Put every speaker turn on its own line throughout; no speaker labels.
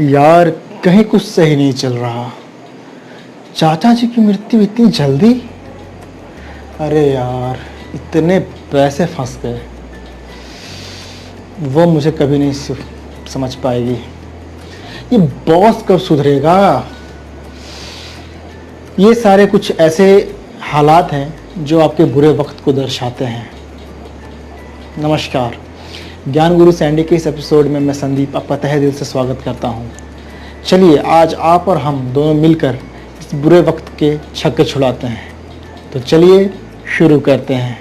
यार कहीं कुछ सही नहीं चल रहा। चाचा जी की मृत्यु इतनी जल्दी। अरे यार इतने पैसे फंस गए, वो मुझे कभी नहीं समझ पाएगी। ये बॉस कब सुधरेगा। ये सारे कुछ ऐसे हालात हैं जो आपके बुरे वक्त को दर्शाते हैं। नमस्कार, ज्ञान गुरु सैंडी के इस एपिसोड में मैं संदीप आपका तहे दिल से स्वागत करता हूँ। चलिए आज आप और हम दोनों मिलकर इस बुरे वक्त के छक्के छुड़ाते हैं। तो चलिए शुरू करते हैं।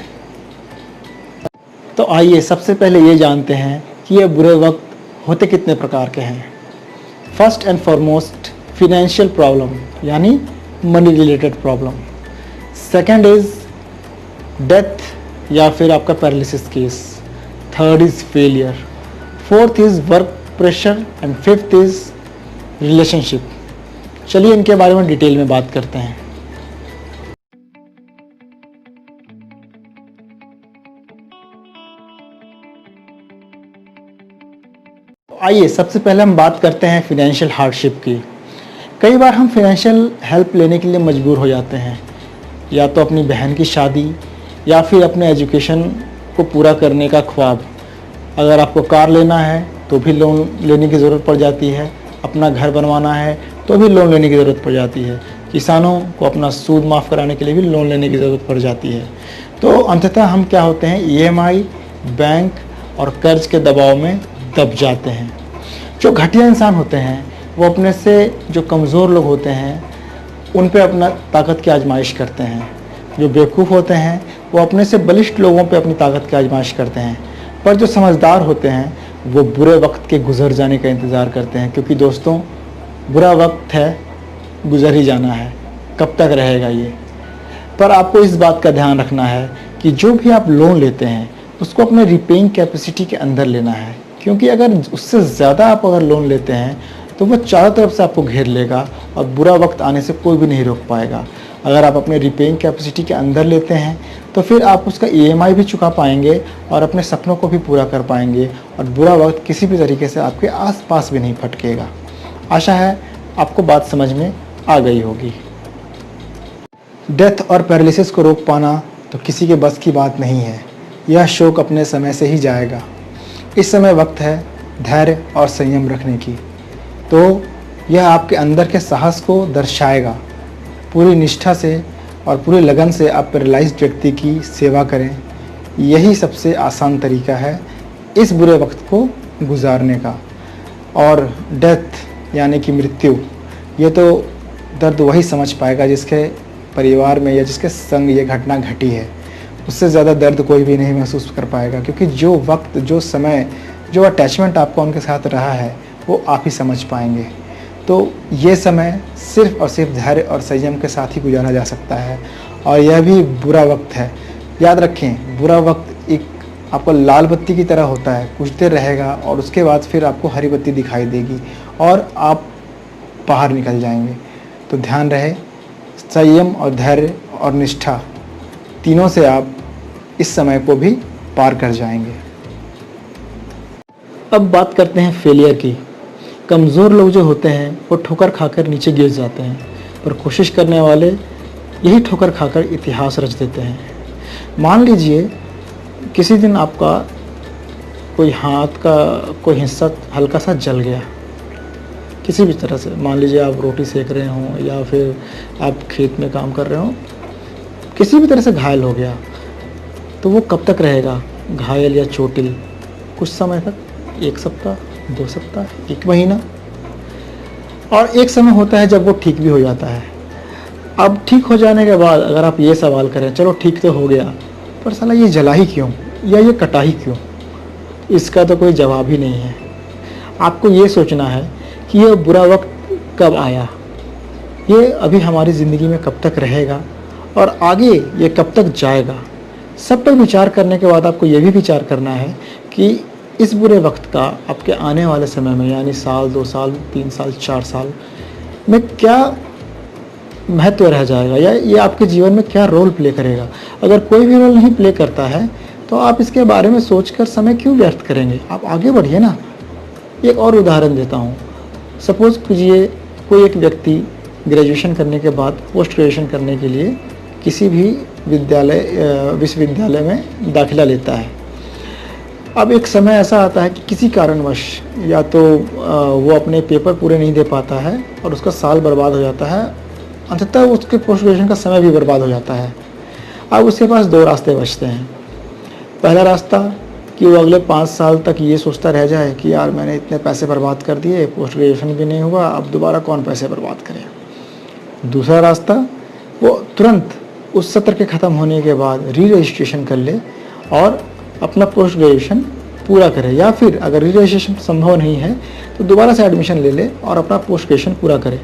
तो आइए सबसे पहले ये जानते हैं कि ये बुरे वक्त होते कितने प्रकार के हैं। First and foremost financial problem यानी money related problem. Second is death या फिर आपका paralysis case. Third is failure. Fourth is work pressure and fifth is relationship. चलिए इनके बारे में डिटेल में बात करते हैं। आइए सबसे पहले हम बात करते हैं फिनेंशियल हार्डशिप की। कई बार हम फिनेंशियल हेल्प लेने के लिए मजबूर हो जाते हैं, या तो अपनी बहन की शादी या फिर अपने एजुकेशन को पूरा करने का ख्वाब। अगर आपको कार लेना है तो भी लोन लेने की ज़रूरत पड़ जाती है। अपना घर बनवाना है तो भी लोन लेने की ज़रूरत पड़ जाती है। किसानों को अपना सूद माफ़ कराने के लिए भी लोन लेने की ज़रूरत पड़ जाती है। तो अंततः हम क्या होते हैं, ईएमआई, बैंक और कर्ज के दबाव में दब जाते हैं। जो घटिया इंसान होते हैं वो अपने से जो कमज़ोर लोग होते हैं उन पे अपना ताकत की आजमाइश करते हैं। जो बेवकूफ़ होते हैं वो अपने से बलिष्ठ लोगों पे अपनी ताकत की आजमाइश करते हैं। पर जो समझदार होते हैं वो बुरे वक्त के गुजर जाने का इंतज़ार करते हैं, क्योंकि दोस्तों बुरा वक्त है, गुजर ही जाना है, कब तक रहेगा ये। पर आपको इस बात का ध्यान रखना है कि जो भी आप लोन लेते हैं उसको अपने रिपेइंग कैपेसिटी के अंदर लेना है, क्योंकि अगर उससे ज़्यादा आप अगर लोन लेते हैं तो वो चारों तरफ से आपको घेर लेगा और बुरा वक्त आने से कोई भी नहीं रोक पाएगा। अगर आप अपने रिपेइंग कैपेसिटी के अंदर लेते हैं तो फिर आप उसका ईएमआई भी चुका पाएंगे और अपने सपनों को भी पूरा कर पाएंगे, और बुरा वक्त किसी भी तरीके से आपके आसपास भी नहीं फटकेगा। आशा है आपको बात समझ में आ गई होगी। डेथ और पैरालिसिस को रोक पाना तो किसी के बस की बात नहीं है। यह शोक अपने समय से ही जाएगा। इस समय वक्त है धैर्य और संयम रखने की। तो यह आपके अंदर के साहस को दर्शाएगा। पूरी निष्ठा से और पूरी लगन से आप पैरालाइज्ड व्यक्ति की सेवा करें। यही सबसे आसान तरीका है इस बुरे वक्त को गुजारने का। और डेथ यानी कि मृत्यु, ये तो दर्द वही समझ पाएगा जिसके परिवार में या जिसके संग ये घटना घटी है। उससे ज़्यादा दर्द कोई भी नहीं महसूस कर पाएगा, क्योंकि जो वक्त, जो समय, जो अटैचमेंट आपका उनके साथ रहा है वो आप ही समझ पाएंगे। तो ये समय सिर्फ और सिर्फ धैर्य और संयम के साथ ही गुजारा जा सकता है। और यह भी बुरा वक्त है। याद रखें, बुरा वक्त एक आपको लाल बत्ती की तरह होता है, कुछ देर रहेगा और उसके बाद फिर आपको हरी बत्ती दिखाई देगी और आप बाहर निकल जाएंगे। तो ध्यान रहे, संयम और धैर्य और निष्ठा तीनों से आप इस समय को भी पार कर जाएंगे। अब बात करते हैं फेलियर की। कमज़ोर लोग जो होते हैं वो ठोकर खाकर नीचे गिर जाते हैं, पर कोशिश करने वाले यही ठोकर खाकर इतिहास रच देते हैं। मान लीजिए किसी दिन आपका कोई हाथ का कोई हिस्सा हल्का सा जल गया, किसी भी तरह से। मान लीजिए आप रोटी सेक रहे हों या फिर आप खेत में काम कर रहे हों, किसी भी तरह से घायल हो गया, तो वो कब तक रहेगा घायल या चोटिल? कुछ समय तक, 1 सप्ताह, 2 सप्ताह, 1 महीना। और एक समय होता है जब वो ठीक भी हो जाता है। अब ठीक हो जाने के बाद अगर आप ये सवाल करें, चलो ठीक तो हो गया, पर साला ये जला ही क्यों या ये कटा ही क्यों? इसका तो कोई जवाब ही नहीं है। आपको ये सोचना है कि ये बुरा वक्त कब आया, ये अभी हमारी ज़िंदगी में कब तक रहेगा और आगे ये कब तक जाएगा। सब पर विचार करने के बाद आपको ये भी विचार करना है कि इस बुरे वक्त का आपके आने वाले समय में, यानी साल, 2 साल, 3 साल, 4 साल में क्या महत्व रह जाएगा, या ये आपके जीवन में क्या रोल प्ले करेगा। अगर कोई भी रोल नहीं प्ले करता है तो आप इसके बारे में सोचकर समय क्यों व्यर्थ करेंगे, आप आगे बढ़िए ना। एक और उदाहरण देता हूँ। सपोज़ कीजिए कोई एक व्यक्ति ग्रेजुएशन करने के बाद पोस्ट ग्रेजुएशन करने के लिए किसी भी विश्वविद्यालय में दाखिला लेता है। अब एक समय ऐसा आता है कि किसी कारणवश या तो वो अपने पेपर पूरे नहीं दे पाता है और उसका साल बर्बाद हो जाता है, अंततः उसके पोस्ट ग्रेजुएशन का समय भी बर्बाद हो जाता है। अब उसके पास दो रास्ते बचते हैं। पहला रास्ता कि वो अगले 5 साल तक ये सोचता रह जाए कि यार मैंने इतने पैसे बर्बाद कर दिए, पोस्ट ग्रेजुएशन भी नहीं हुआ, अब दोबारा कौन पैसे बर्बाद करे। दूसरा रास्ता, वो तुरंत उस सत्र के ख़त्म होने के बाद री रजिस्ट्रेशन कर ले और अपना पोस्ट ग्रेजुएशन पूरा करे, या फिर अगर री रजिस्ट्रेशन संभव नहीं है तो दोबारा से एडमिशन ले ले और अपना पोस्ट ग्रेजुएशन पूरा करे।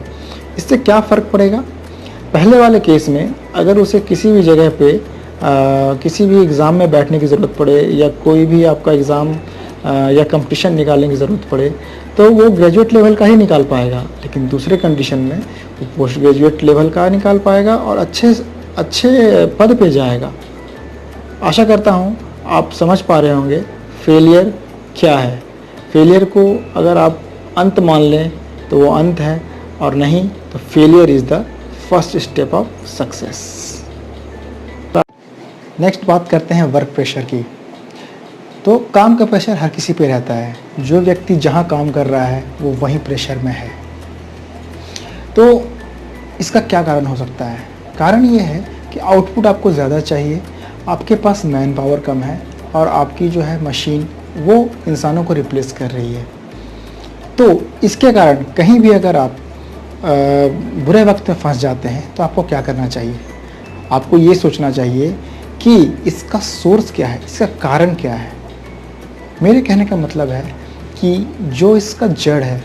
इससे क्या फ़र्क पड़ेगा? पहले वाले केस में अगर उसे किसी भी जगह पे किसी भी एग्ज़ाम में बैठने की ज़रूरत पड़े या कोई भी आपका एग्ज़ाम या कंपटीशन निकालने की ज़रूरत पड़े तो वो ग्रेजुएट लेवल का ही निकाल पाएगा, लेकिन दूसरे कंडीशन में वो पोस्ट ग्रेजुएट लेवल का निकाल पाएगा और अच्छे पद पे जाएगा। आशा करता हूँ आप समझ पा रहे होंगे फेलियर क्या है। फेलियर को अगर आप अंत मान लें तो वो अंत है, और नहीं तो failure is the first step of success. Next बात करते हैं वर्क प्रेशर की। तो काम का प्रेशर हर किसी पे रहता है। जो व्यक्ति जहाँ काम कर रहा है वो वहीं प्रेशर में है। तो इसका क्या कारण हो सकता है? कारण ये है कि आउटपुट आपको ज़्यादा चाहिए, आपके पास मैन पावर कम है और आपकी जो है मशीन वो इंसानों को रिप्लेस कर रही है। तो इसके कारण कहीं भी अगर आप बुरे वक्त में फंस जाते हैं तो आपको क्या करना चाहिए? आपको ये सोचना चाहिए कि इसका सोर्स क्या है, इसका कारण क्या है। मेरे कहने का मतलब है कि जो इसका जड़ है,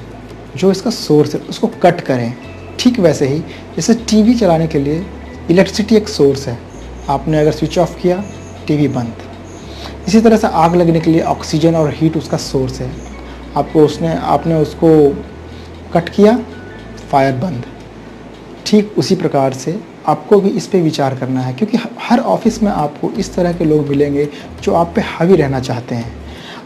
जो इसका सोर्स है, उसको कट करें। ठीक वैसे ही जैसे टीवी चलाने के लिए इलेक्ट्रिसिटी एक सोर्स है, आपने अगर स्विच ऑफ किया टीवी बंद। इसी तरह से आग लगने के लिए ऑक्सीजन और हीट उसका सोर्स है, आपने उसको कट किया, फायर बंद। ठीक उसी प्रकार से आपको भी इस पे विचार करना है, क्योंकि हर ऑफिस में आपको इस तरह के लोग मिलेंगे जो आप पे हावी रहना चाहते हैं।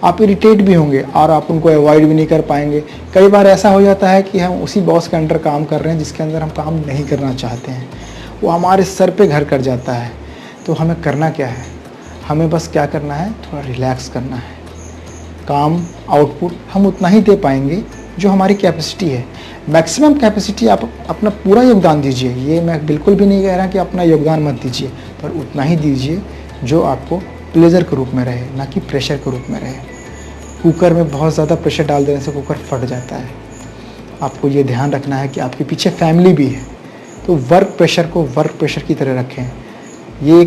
आप इरिटेट भी होंगे और आप उनको अवॉइड भी नहीं कर पाएंगे। कई बार ऐसा हो जाता है कि हम उसी बॉस के अंडर काम कर रहे हैं जिसके अंदर हम काम नहीं करना चाहते हैं, वो हमारे सर पे घर कर जाता है। तो हमें करना क्या है? हमें बस क्या करना है, थोड़ा रिलैक्स करना है। काम आउटपुट हम उतना ही दे पाएंगे जो हमारी कैपेसिटी है। मैक्सिमम कैपेसिटी आप अपना पूरा योगदान दीजिए, ये मैं बिल्कुल भी नहीं कह रहा कि अपना योगदान मत दीजिए, पर उतना ही दीजिए जो आपको प्लेजर के रूप में रहे, ना कि प्रेशर के रूप में रहे। कुकर में बहुत ज़्यादा प्रेशर डाल देने से कुकर फट जाता है। आपको ये ध्यान रखना है कि आपके पीछे फैमिली भी है, तो वर्क प्रेशर को वर्क प्रेशर की तरह रखें। ये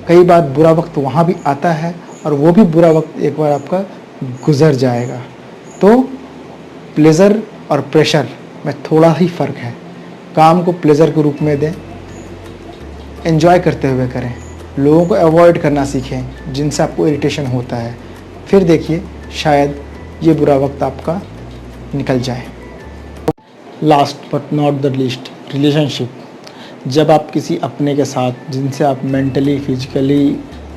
कई बार बुरा वक्त वहाँ भी आता है और वो भी बुरा वक्त एक बार आपका गुजर जाएगा। तो प्लेजर और प्रेशर में थोड़ा ही फ़र्क है। काम को प्लेजर के रूप में दें, एंजॉय करते हुए करें, लोगों को अवॉइड करना सीखें जिनसे आपको इरिटेशन होता है। फिर देखिए शायद ये बुरा वक्त आपका निकल जाए। Last but not the least, relationship. जब आप किसी अपने के साथ जिनसे आप मेंटली फिजिकली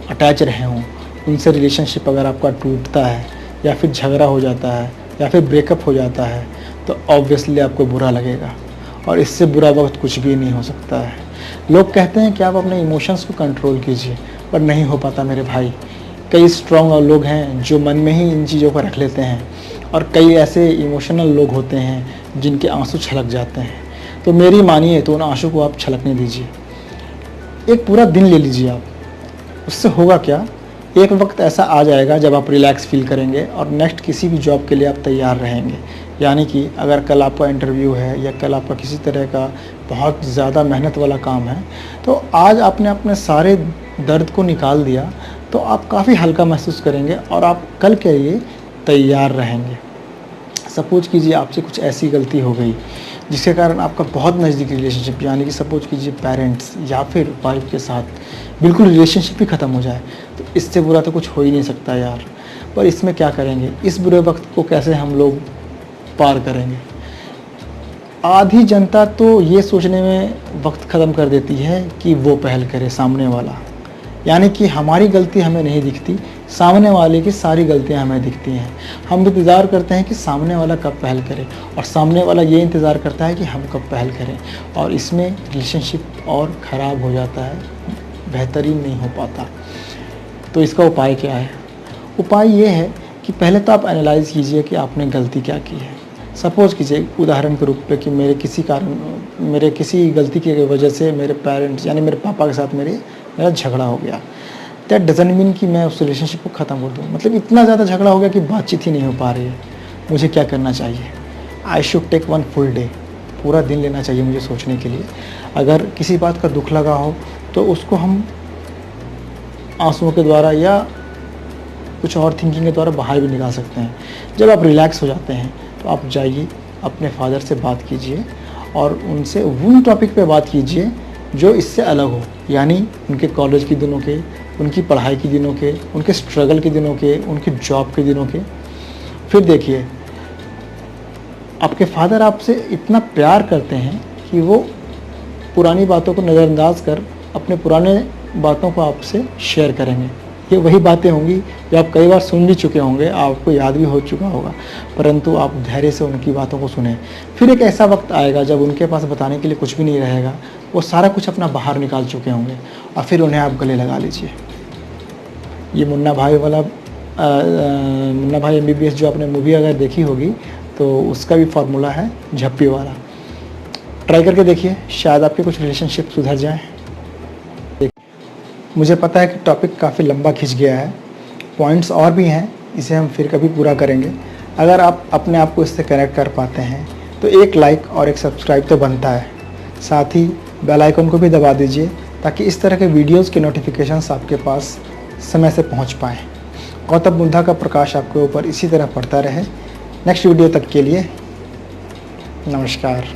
अटैच रहे हों, उनसे रिलेशनशिप अगर आपका टूटता है या फिर झगड़ा हो जाता है या फिर ब्रेकअप हो जाता है तो ऑब्वियसली आपको बुरा लगेगा, और इससे बुरा वक्त कुछ भी नहीं हो सकता है। लोग कहते हैं कि आप अपने इमोशंस को कंट्रोल कीजिए, पर नहीं हो पाता मेरे भाई। कई स्ट्रॉन्ग लोग हैं जो मन में ही इन चीज़ों को रख लेते हैं, और कई ऐसे इमोशनल लोग होते हैं जिनके आंसू छलक जाते हैं। तो मेरी मानिए तो उन आंसू को आप छलकने दीजिए। एक पूरा दिन ले लीजिए आप, उससे होगा क्या, एक वक्त ऐसा आ जाएगा जब आप रिलैक्स फील करेंगे और नेक्स्ट किसी भी जॉब के लिए आप तैयार रहेंगे। यानी कि अगर कल आपका इंटरव्यू है या कल आपका किसी तरह का बहुत ज़्यादा मेहनत वाला काम है, तो आज आपने अपने सारे दर्द को निकाल दिया तो आप काफ़ी हल्का महसूस करेंगे और आप कल के लिए तैयार रहेंगे। सपोज कीजिए आपसे कुछ ऐसी गलती हो गई जिसके कारण आपका बहुत नज़दीकी रिलेशनशिप, यानी कि सपोज कीजिए पेरेंट्स या फिर वाइफ के साथ बिल्कुल रिलेशनशिप ही ख़त्म हो जाए, तो इससे बुरा तो कुछ हो ही नहीं सकता यार। पर इसमें क्या करेंगे, इस बुरे वक्त को कैसे हम लोग पार करेंगे? आधी जनता तो ये सोचने में वक्त ख़त्म कर देती है कि वो पहल करे सामने वाला, यानी कि हमारी गलती हमें नहीं दिखती, सामने वाले की सारी गलतियां हमें दिखती हैं। हम इंतज़ार करते हैं कि सामने वाला कब पहल करे, और सामने वाला ये इंतज़ार करता है कि हम कब पहल करें, और इसमें रिलेशनशिप और ख़राब हो जाता है, बेहतरीन नहीं हो पाता। तो इसका उपाय क्या है? उपाय ये है कि पहले तो आप एनालाइज़ कीजिए कि आपने गलती क्या की है। सपोज़ कीजिए उदाहरण के रूप पे कि मेरे किसी गलती की वजह से मेरे पेरेंट्स यानी मेरे पापा के साथ मेरा झगड़ा हो गया। दैट डज़न्ट मीन कि मैं उस रिलेशनशिप को ख़त्म कर दूँ। मतलब इतना ज़्यादा झगड़ा हो गया कि बातचीत ही नहीं हो पा रही है। मुझे क्या करना चाहिए? I should take one full day, पूरा दिन लेना चाहिए मुझे सोचने के लिए। अगर किसी बात का दुख लगा हो तो उसको हम आंसुओं के द्वारा या कुछ और थिंकिंग के द्वारा बाहर भी निकाल सकते हैं। जब आप रिलैक्स हो जाते हैं तो आप जाइए अपने फादर से बात कीजिए और उनसे उन टॉपिक पे बात कीजिए जो इससे अलग हो, यानी उनके कॉलेज के दिनों के, उनकी पढ़ाई के दिनों के, उनके स्ट्रगल के दिनों के, उनकी जॉब के दिनों के। फिर देखिए आपके फादर आपसे इतना प्यार करते हैं कि वो पुरानी बातों को नज़रअंदाज कर अपने पुराने बातों को आपसे शेयर करेंगे। ये वही बातें होंगी जो आप कई बार सुन भी चुके होंगे, आपको याद भी हो चुका होगा, परंतु आप धैर्य से उनकी बातों को सुने। फिर एक ऐसा वक्त आएगा जब उनके पास बताने के लिए कुछ भी नहीं रहेगा, वो सारा कुछ अपना बाहर निकाल चुके होंगे, और फिर उन्हें आप गले लगा लीजिए। ये मुन्ना भाई वाला मुन्ना भाई MBBS जो आपने मूवी अगर देखी होगी तो उसका भी फार्मूला है झप्पी वाला। ट्राई करके देखिए, शायद आपके कुछ रिलेशनशिप सुधर जाएँ। मुझे पता है कि टॉपिक काफ़ी लंबा खिंच गया है, पॉइंट्स और भी हैं, इसे हम फिर कभी पूरा करेंगे। अगर आप अपने आप को इससे कनेक्ट कर पाते हैं तो एक लाइक और एक सब्सक्राइब तो बनता है, साथ ही बेल आइकन को भी दबा दीजिए ताकि इस तरह के वीडियोस के नोटिफिकेशंस आपके पास समय से पहुंच पाएँ। गौतम बुद्धा का प्रकाश आपके ऊपर इसी तरह पड़ता रहे। नेक्स्ट वीडियो तक के लिए नमस्कार।